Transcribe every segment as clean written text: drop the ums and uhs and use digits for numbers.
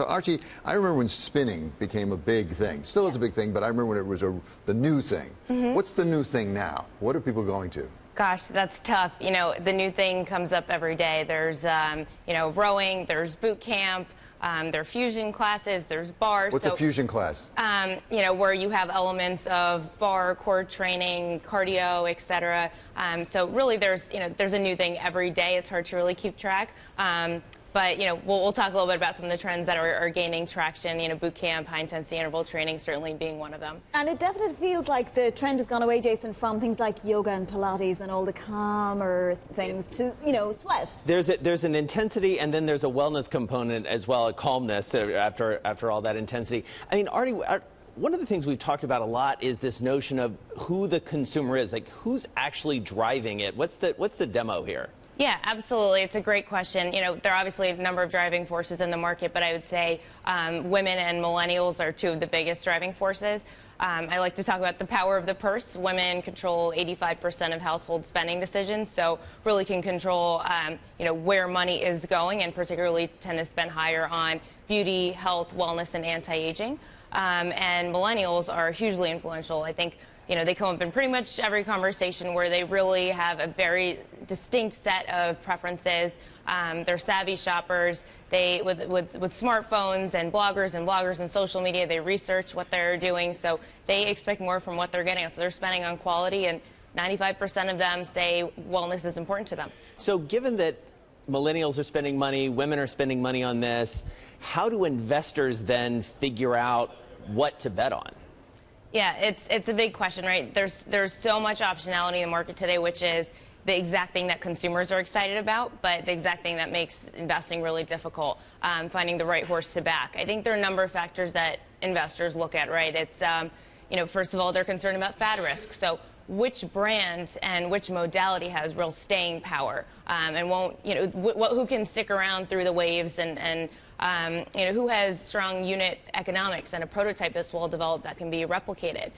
So Archie, I remember when spinning became a big thing. Still is a big thing, but I remember when it was the new thing. What's the new thing now? What are people going to? Gosh, that's tough. You know, the new thing comes up every day. There's, you know, rowing, there's boot camp, there are fusion classes, there's bars. What's a fusion class? You know, where you have elements of bar, core training, cardio, etc. So really there's a new thing every day. It's hard to really keep track. But, you know, we'll talk a little bit about some of the trends that are gaining traction. You know, boot camp, high-intensity interval training certainly being one of them. And it definitely feels like the trend has gone away, Jason, from things like yoga and Pilates and all the calmer things to, you know, sweat. There's an intensity, and then there's a wellness component as well, a calmness after all that intensity. I mean, Artie, one of the things we've talked about a lot is this notion of who the consumer is, like who's actually driving it. What's the demo here? Yeah, absolutely. It's a great question. You know, there are obviously a number of driving forces in the market, but I would say women and millennials are two of the biggest driving forces. I like to talk about the power of the purse. Women control 85% of household spending decisions, so really can control, you know, where money is going, and particularly tend to spend higher on beauty, health, wellness, and anti-aging. And millennials are hugely influential. I think, you know, they come up in pretty much every conversation where they really have a very distinct set of preferences. They're savvy shoppers. They, with smartphones and bloggers and social media, they research what they're doing, so they expect more from what they're getting. So they're spending on quality, and 95% of them say wellness is important to them. So given that millennials are spending money, women are spending money on this, how do investors then figure out what to bet on? Yeah, it's a big question, right? There's so much optionality in the market today, which is the exact thing that consumers are excited about, but the exact thing that makes investing really difficult, finding the right horse to back. I think there are a number of factors that investors look at, right? It's, you know, first of all, they're concerned about fad risk. So which brand and which modality has real staying power, and won't, you know, who can stick around through the waves, and you know, who has strong unit economics and a prototype that's well developed that can be replicated.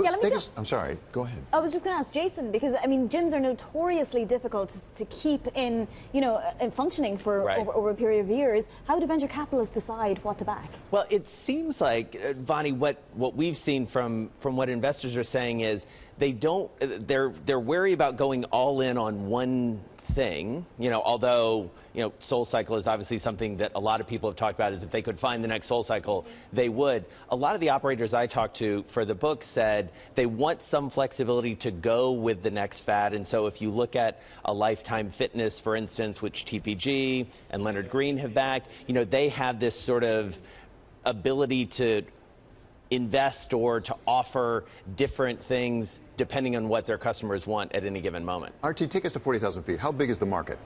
Yeah, I'm sorry, go ahead. I was just going to ask Jason, because, I mean, gyms are notoriously difficult to keep in, you know, functioning for over a period of years. How do venture capitalists decide what to back? Well, it seems like, Vonnie, what we've seen from what investors are saying is they're wary about going all in on one thing, you know, although, you know, SoulCycle is obviously something that a lot of people have talked about, is if they could find the next SoulCycle, they would. A lot of the operators I talked to for the book said they want some flexibility to go with the next fad. And so if you look at a Lifetime Fitness, for instance, which TPG and Leonard Green have backed, you know, they have this sort of ability to invest or to offer different things depending on what their customers want at any given moment. Archie, take us to 40,000 feet. How big is the market?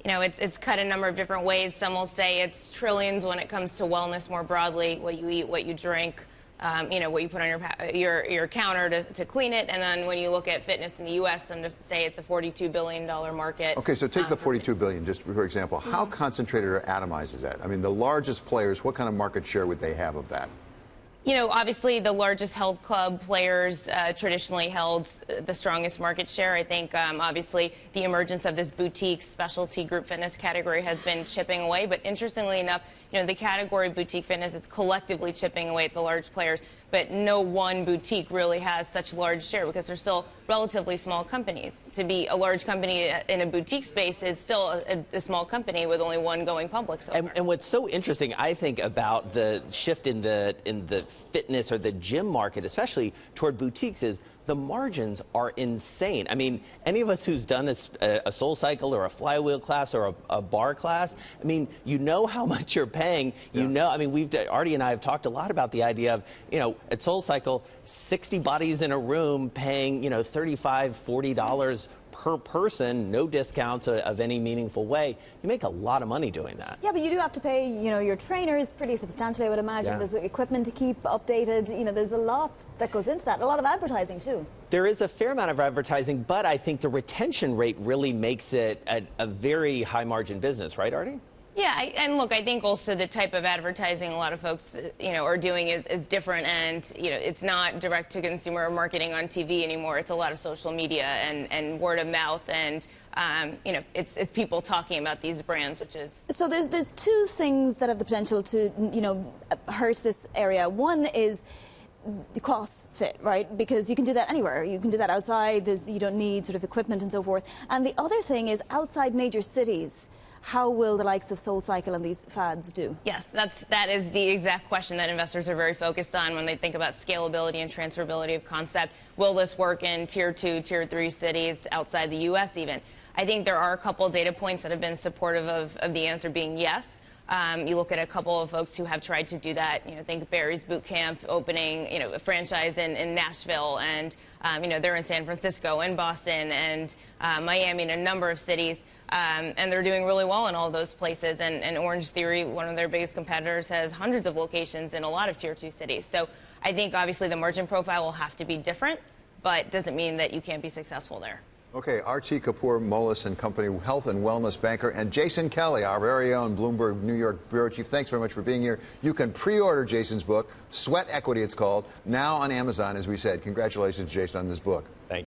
You know, it's cut a number of different ways. Some will say it's trillions when it comes to wellness more broadly, what you eat, what you drink, you know, what you put on your counter to clean it. And then when you look at fitness in the U.S., some say it's a $42 billion market. Okay, so take the $42 billion, just for example. How concentrated or atomized is that? I mean, the largest players, what kind of market share would they have of that? You know, obviously the largest health club players traditionally held the strongest market share. I think obviously the emergence of this boutique specialty group fitness category has been chipping away. But interestingly enough, you know, the category boutique fitness is collectively chipping away at the large players. But no one boutique really has such large share because they're still relatively small companies. To be a large company in a boutique space is still a small company with only one going public so far. And what's so interesting, I think, about the shift in the fitness or the gym market, especially toward boutiques, is the margins are insane. I mean, any of us who's done a SoulCycle or a flywheel class or a bar class, I mean, you know how much you're paying. You know, I mean, Artie and I have talked a lot about the idea of, you know, at SoulCycle, 60 bodies in a room paying, you know, $35, $40 per person, no discounts of any meaningful way. You make a lot of money doing that. Yeah, but you do have to pay, you know, your trainers pretty substantially, I would imagine. There's equipment to keep updated. You know, there's a lot that goes into that. A lot of advertising, too. There is a fair amount of advertising, but I think the retention rate really makes it a very high-margin business, right, Artie? Yeah, and look, I think also the type of advertising a lot of folks, are doing is different, and it's not direct to consumer marketing on TV anymore. It's a lot of social media and word of mouth, and it's people talking about these brands, which is so. There's two things that have the potential to hurt this area. One is the CrossFit, right? Because you can do that anywhere. You can do that outside. You don't need sort of equipment and so forth. And the other thing is outside major cities. How will the likes of SoulCycle and these fads do? Yes, that is the exact question that investors are very focused on when they think about scalability and transferability of concept. Will this work in tier 2, tier 3 cities outside the U.S. even? I think there are a couple of data points that have been supportive of the answer being yes. You look at a couple of folks who have tried to do that. Think Barry's Boot Camp opening, a franchise in Nashville, and they're in San Francisco and Boston and Miami and a number of cities, and they're doing really well in all those places. And Orange Theory, one of their biggest competitors, has hundreds of locations in a lot of tier 2 cities. So I think obviously the margin profile will have to be different, but doesn't mean that you can't be successful there. Okay, R.T. Kapoor, Moelis & Company health and wellness banker, and Jason Kelly, our very own Bloomberg New York bureau chief. Thanks very much for being here. You can pre-order Jason's book, Sweat Equity it's called, now on Amazon, as we said. Congratulations, Jason, on this book. Thank you.